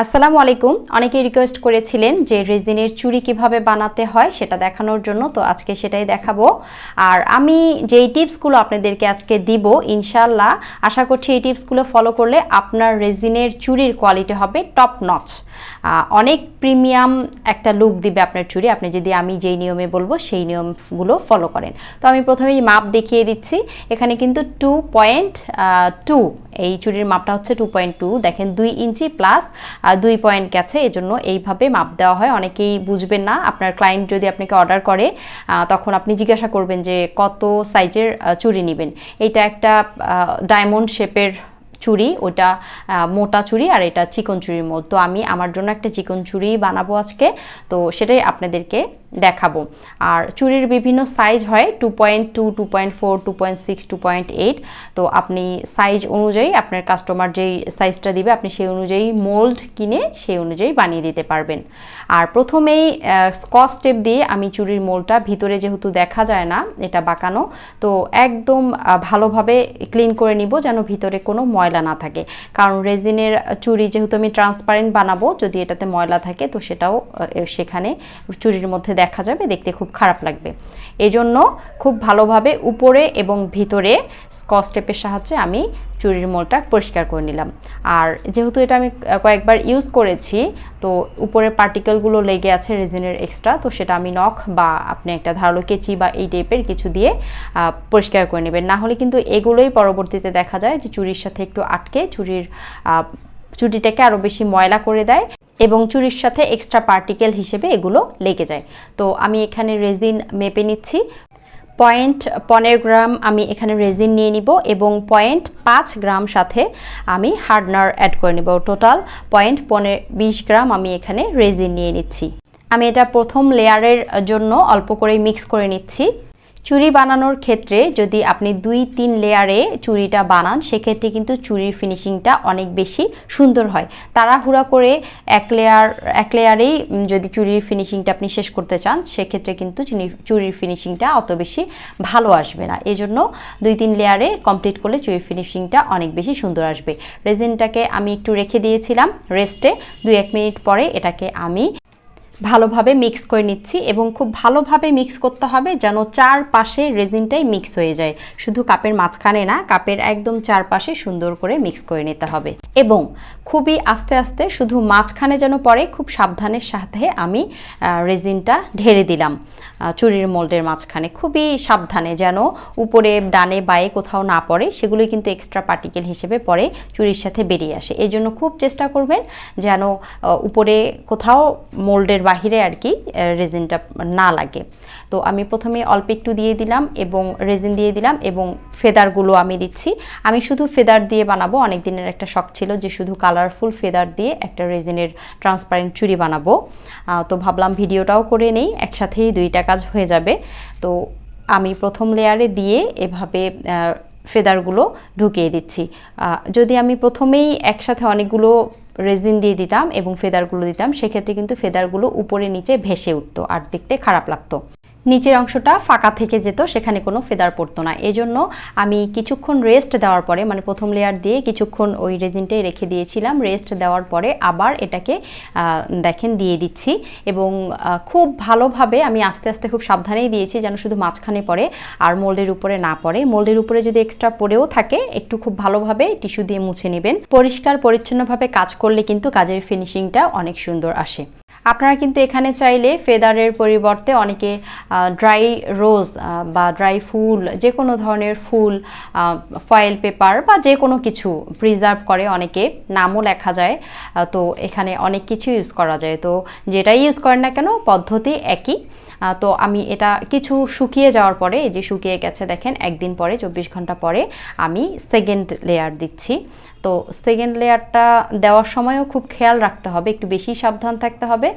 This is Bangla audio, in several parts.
আসসালামু আলাইকুম। অনেকেই রিকোয়েস্ট করেছিলেন যে রেজিনের চুড়ি কিভাবে বানাতে হয় সেটা দেখানোর জন্য, তো আজকে সেটাই দেখাবো। আর আমি যেই টিপসগুলো আপনাদেরকে আজকে দিব, ইনশাআল্লাহ আশা করছি এই টিপসগুলো ফলো করলে আপনার রেজিনের চুড়ির কোয়ালিটি হবে টপ নচ, অনেক প্রিমিয়াম একটা লুক দিবে আপনার চুড়ি, আপনি যদি আমি যেই নিয়মে বলবো সেই নিয়মগুলো ফলো করেন। তো আমি প্রথমেই মাপ দেখিয়ে দিচ্ছি। এখানে কিন্তু 2.2 এই চুড়ির মাপটা হচ্ছে 2.2। দেখেন 2 ইঞ্চি প্লাস 2 পয়েন্ট গেছে, এজন্য এইভাবে মাপ দেওয়া হয়। অনেকেই বুঝবেন না, আপনার ক্লায়েন্ট যদি আপনাকে অর্ডার করে তখন আপনি জিজ্ঞাসা করবেন যে কত সাইজের চুড়ি নেবেন। এইটা একটা ডায়মন্ড শেপের চুড়ি, ওটা মোটা চুড়ি আর এটা চিকন চুড়ির মোল। তো আমি আমার জন্য একটা চিকন চুড়ি বানাবো আজকে, তো সেটাই আপনাদেরকে দেখাবো। আর চুড়ির বিভিন্ন সাইজ হয়, 2.2, 2.4, 2.6, 2.8। তো আপনি সাইজ অনুযায়ী আপনার কাস্টমার যেই সাইজটা দিবে আপনি সেই অনুযায়ী মোল্ড কিনে সেই অনুযায়ী বানিয়ে দিতে পারবেন। আর প্রথমেই স্কচ টেপ দিয়ে আমি চুড়ির মোলটা, ভিতরে যেহেতু দেখা যায় না এটা বাঁকানো, তো একদম ভালোভাবে ক্লিন করে নিব যেন ভিতরে কোনো ময়লা না থাকে। কারণ রেজিনের চুড়ি যেহেতু আমি ট্রান্সপারেন্ট বানাবো, যদি এটাতে ময়লা থাকে তো সেটাও সেখানে চুড়ির মধ্যে দেখা যাবে, দেখতে খুব খারাপ লাগবে। এজন্য খুব ভালোভাবে উপরে এবং ভিতরে স্কচ টেপের সাহায্যে আমি চুড়ির মোলটা পরিষ্কার করে নিলাম। আর যেহেতু এটা আমি কয়েকবার ইউজ করেছি, তো উপরের পার্টিকেলগুলো লেগে আছে রেজিনের এক্সট্রা, তো সেটা আমি নখ বা আপনি একটা ধারালো কেচি বা এই টাইপের কিছু দিয়ে পরিষ্কার করে নেবেন। না হলে কিন্তু এগুলোই পরবর্তীতে দেখা যায় যে চুড়ির সাথে একটু আটকে চুড়িটাকে আরও বেশি ময়লা করে দেয় এবং চুড়ির সাথে এক্সট্রা পার্টিকেল হিসেবে এগুলো লেগে যায়। তো আমি এখানে রেজিন মেপে নিচ্ছি। 0.15 গ্রাম আমি এখানে রেজিন নিয়ে নিব এবং 0.5 গ্রাম সাথে আমি হার্ডনার অ্যাড করে নিব। টোটাল 0.20 গ্রাম আমি এখানে রেজিন নিয়ে নিচ্ছি। আমি এটা প্রথম লেয়ারের জন্য অল্প করে মিক্স করে নিচ্ছি। চুড়ি বানানোর ক্ষেত্রে যদি আপনি 2-3 লেয়ারে চুড়িটা বানান, সেক্ষেত্রে কিন্তু চুড়ির ফিনিশিংটা অনেক বেশি সুন্দর হয়। তাড়াহুড়া করে এক লেয়ারেই যদি চুড়ির ফিনিশিংটা আপনি শেষ করতে চান, সেক্ষেত্রে কিন্তু চুড়ির ফিনিশিংটা অত বেশি ভালো আসবে না। এজন্য 2-3 লেয়ারে কমপ্লিট করলে চুড়ির ফিনিশিংটা অনেক বেশি সুন্দর আসবে। রেজিনটাকে আমি একটু রেখে দিয়েছিলাম রেস্টে, 2-1 মিনিট পরে এটাকে আমি ভালোভাবে মিক্স করে নিচ্ছি এবং খুব ভালোভাবে মিক্স করতে হবে যেন চারপাশে রেজিনটাই মিক্স হয়ে যায়, শুধু কাপের মাঝখানে না, কাপের একদম চারপাশে সুন্দর করে মিক্স করে নিতে হবে। এবং খুবই আস্তে আস্তে, শুধু মাঝখানে যেন পড়ে, খুব সাবধানের সাথে আমি রেজিনটা ঢেলে দিলাম চুড়ির মোল্ডের মাঝখানে, খুবই সাবধানে যেন উপরে ডানে বায়ে কোথাও না পড়ে, সেগুলোই কিন্তু এক্সট্রা পার্টিকেল হিসেবে পরে চুড়ির সাথে বেরিয়ে আসে। এই জন্য খুব চেষ্টা করবেন যেন উপরে কোথাও মোল্ডের বাহিরে আর কি রেজিনটা না লাগে। তো আমি প্রথমে অল্প একটু দিয়ে দিলাম এবং রেজিন দিয়ে দিলাম এবং ফেদারগুলো আমি দিচ্ছি। আমি শুধু ফেদার দিয়ে বানাবো, অনেক দিনের একটা শখ ছিল যে শুধু কালারফুল ফেদার দিয়ে একটা রেজিনের ট্রান্সপারেন্ট চুড়ি বানাবো। তো ভাবলাম ভিডিওটাও করে নেই, একসাথেই দুইটা কাজ হয়ে যাবে। তো আমি প্রথম লেয়ারে দিয়ে এভাবে ফেদারগুলো ঢুকিয়ে দিচ্ছি। যদি আমি প্রথমেই একসাথে অনেকগুলো রেজিন দিয়ে দিতাম এবং ফেদারগুলো দিতাম, সেক্ষেত্রে কিন্তু ফেদারগুলো উপরে নিচে ভেসে উঠতো আর দেখতে খারাপ লাগতো, নিচের অংশটা ফাঁকা থেকে যেত, সেখানে কোনো ফেদার পড়তো না। এজন্য আমি কিছুক্ষণ রেস্ট দেওয়ার পরে, মানে প্রথম লেয়ার দিয়ে কিছুক্ষণ ওই রেজিনটাই রেখে দিয়েছিলাম, রেস্ট দেওয়ার পরে আবার এটাকে দেখেন দিয়ে দিচ্ছি এবং খুব ভালোভাবে আমি আস্তে আস্তে খুব সাবধানেই দিয়েছি যেন শুধু মাঝখানে পড়ে আর মোল্ডের উপরে না পড়ে। মোল্ডের উপরে যদি এক্সট্রা পড়েও থাকে একটু খুব ভালোভাবে টিস্যু দিয়ে মুছে নেবেন। পরিষ্কার পরিচ্ছন্নভাবে কাজ করলে কিন্তু কাজের ফিনিশিংটা অনেক সুন্দর আসে। আপনারা কিন্তু এখানে চাইলে ফেদারের পরিবর্তে অনেকে ড্রাই রোজ বা ড্রাই ফুল, যে কোনো ধরনের ফুল, ফয়েল পেপার বা যে কোনো কিছু প্রিজার্ভ করে, অনেকে নামও লেখা যায়। তো এখানে অনেক কিছু ইউজ করা যায়, তো যেটাই ইউজ করেন না কেন পদ্ধতি একই। তো আমি এটা কিছু শুকিয়ে যাওয়ার পরে, এই যে শুকিয়ে গেছে দেখেন, একদিন পরে 24 ঘন্টা পরে আমি সেকেন্ড লেয়ার দিচ্ছি। তো সেকেন্ড লেয়ারটা দেওয়ার সময়ও খুব খেয়াল রাখতে হবে, একটু বেশি সাবধান থাকতে হবে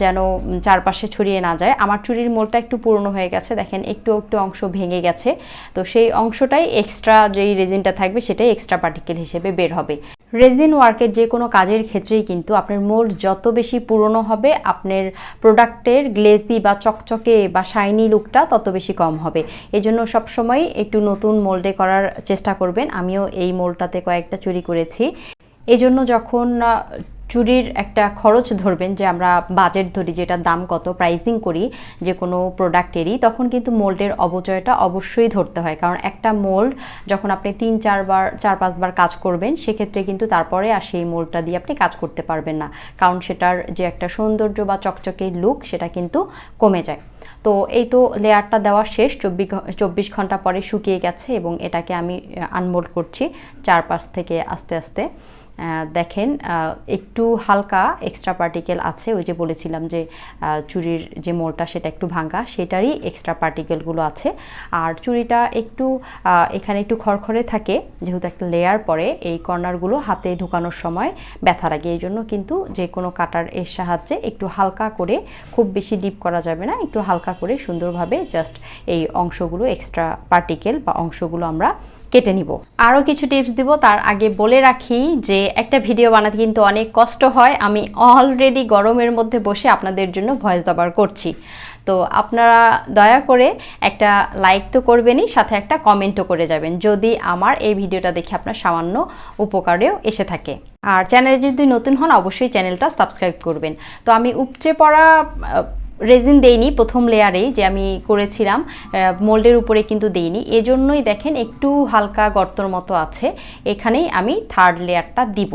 যেন চারপাশে ছড়িয়ে না যায়। আমার চুড়ির মোলটা একটু পুরনো হয়ে গেছে, দেখেন একটু একটু অংশ ভেঙে গেছে, তো সেই অংশটাই এক্সট্রা, যেই রেজিনটা থাকবে সেটাই এক্সট্রা পার্টিকেল হিসেবে বের হবে। রেজিন ওয়ার্কের যে কোনো কাজের ক্ষেত্রেই কিন্তু আপনার মোল্ড যত বেশি পুরনো হবে, আপনার প্রোডাক্টের গ্লেজি বা চকচকে বা শাইনি লুকটা তত বেশি কম হবে। এজন্য সবসময় একটু নতুন মোল্ডে করার চেষ্টা করবেন। আমিও এই মোল্ডটাতে কয়েকটা চুরি করেছি। এজন্য যখন চুরির একটা খরচ ধরবেন, যে আমরা বাজেট ধরি, যেটা দাম কত প্রাইসিং করি যে কোনো প্রোডাক্টেরই, তখন কিন্তু মোল্ডের অবচয়টা অবশ্যই ধরতে হয়। কারণ একটা মোল্ড যখন আপনি 4-5 বার কাজ করবেন, সেক্ষেত্রে কিন্তু তারপরে আর সেই মোল্ডটা দিয়ে আপনি কাজ করতে পারবেন না, কারণ সেটার যে একটা সৌন্দর্য বা চকচকে লুক সেটা কিন্তু কমে যায়। তো এই তো লেয়ারটা দেওয়া শেষ, 24 ঘন্টা পরে শুকিয়ে গেছে এবং এটাকে আমি আনমোল্ড করছি চারপাশ থেকে আস্তে আস্তে। দেখেন একটু হালকা এক্সট্রা পার্টিকেল আছে, ওই যে বলেছিলাম যে চুড়ির যে মোলটা সেটা একটু ভাঙা, সেটারই এক্সট্রা পার্টিকেলগুলো আছে। আর চুড়িটা একটু এখানে একটু খড়খড়ে থাকে, যেহেতু একটা লেয়ার পরে এই কর্নারগুলো হাতে ঢুকানোর সময় ব্যথা লাগে, এই জন্য কিন্তু যে কোনো কাটার এর সাহায্যে একটু হালকা করে, খুব বেশি ডিপ করা যাবে না, একটু হালকা করে সুন্দরভাবে জাস্ট এই অংশগুলো, এক্সট্রা পার্টিকেল বা অংশগুলো আমরা কেটে নিব। আরও কিছু টিপস দিব, তার আগে বলে রাখি যে একটা ভিডিও বানাতে কিন্তু অনেক কষ্ট হয়। আমি অলরেডি গরমের মধ্যে বসে আপনাদের জন্য ভয়েস ওভার করছি, তো আপনারা দয়া করে একটা লাইক তো করবেনই, সাথে একটা কমেন্টও করে যাবেন যদি আমার এই ভিডিওটা দেখে আপনার সামান্য উপকারেও এসে থাকে। আর চ্যানেলে যদি নতুন হন অবশ্যই চ্যানেলটা সাবস্ক্রাইব করবেন। তো আমি উপচে পড়া রেজিন দেইনি প্রথম লেয়ারেই, যে আমি করেছিলাম মোল্ডের উপরে কিন্তু দেইনি, এজন্যই দেখেন একটু হালকা গর্তর মতো আছে, এখানেই আমি থার্ড লেয়ারটা দিব।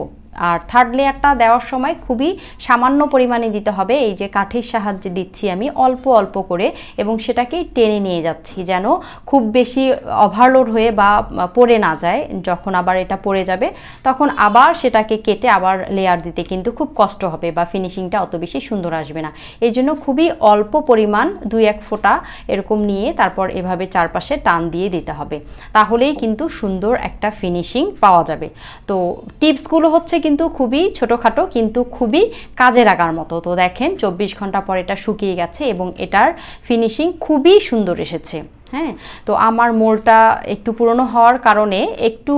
আর থার্ড লেয়ারটা দেওয়ার সময় খুবই সামান্য পরিমাণে দিতে হবে, এই যে কাঠির সাহায্যে দিচ্ছি আমি অল্প অল্প করে, এবং সেটাকেই টেনে নিয়ে যাচ্ছি যেন খুব বেশি ওভারলোড হয়ে বা পড়ে না যায়। যখন আবার এটা পড়ে যাবে তখন আবার সেটাকে কেটে আবার লেয়ার দিতে কিন্তু খুব কষ্ট হবে বা ফিনিশিংটা অত বেশি সুন্দর আসবে না। এই জন্য খুবই অল্প পরিমাণ 2-1 ফোঁটা এরকম নিয়ে তারপর এভাবে চারপাশে টান দিয়ে দিতে হবে, তাহলেই কিন্তু সুন্দর একটা ফিনিশিং পাওয়া যাবে। তো টিপসগুলো হচ্ছে কিন্তু খুবই ছোটোখাটো কিন্তু খুবই কাজে লাগার মতো। তো দেখেন 24 ঘন্টা পর এটা শুকিয়ে গেছে এবং এটার ফিনিশিং খুবই সুন্দর এসেছে। হ্যাঁ, তো আমার মোলটা একটু পুরনো হওয়ার কারণে একটু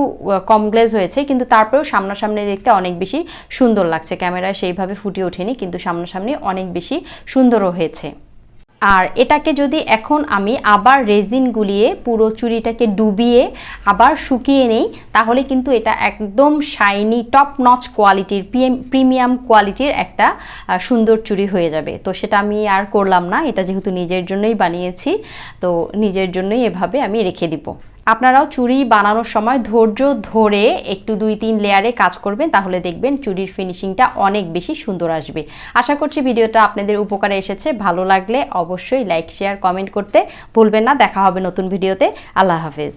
কম গ্লেজ হয়েছে, কিন্তু তারপরেও সামনাসামনি দেখতে অনেক বেশি সুন্দর লাগছে। ক্যামেরায় সেইভাবে ফুটে ওঠেনি, কিন্তু সামনাসামনি অনেক বেশি সুন্দরও হয়েছে। আর এটাকে যদি এখন আমি আবার রেজিন গুলিয়ে পুরো চুড়িটাকে ডুবিয়ে আবার শুকিয়ে নেই, তাহলে কিন্তু এটা একদম শাইনি টপ নচ কোয়ালিটির প্রিমিয়াম কোয়ালিটির একটা সুন্দর চুড়ি হয়ে যাবে। তো সেটা আমি আর করলাম না, এটা যেহেতু নিজের জন্যই বানিয়েছি, তো নিজের জন্যই এভাবে আমি রেখে দিব। আপনারাও চুড়ি বানানোর সময় ধৈর্য ধরে একটু 2-3 লেয়ারে কাজ করবেন, তাহলে দেখবেন চুড়ির ফিনিশিংটা অনেক বেশি সুন্দর আসবে। আশা করছি ভিডিওটা আপনাদের উপকারে এসেছে। ভালো লাগলে অবশ্যই লাইক, শেয়ার, কমেন্ট করতে ভুলবেন না। দেখা হবে নতুন ভিডিওতে। আল্লাহ হাফেজ।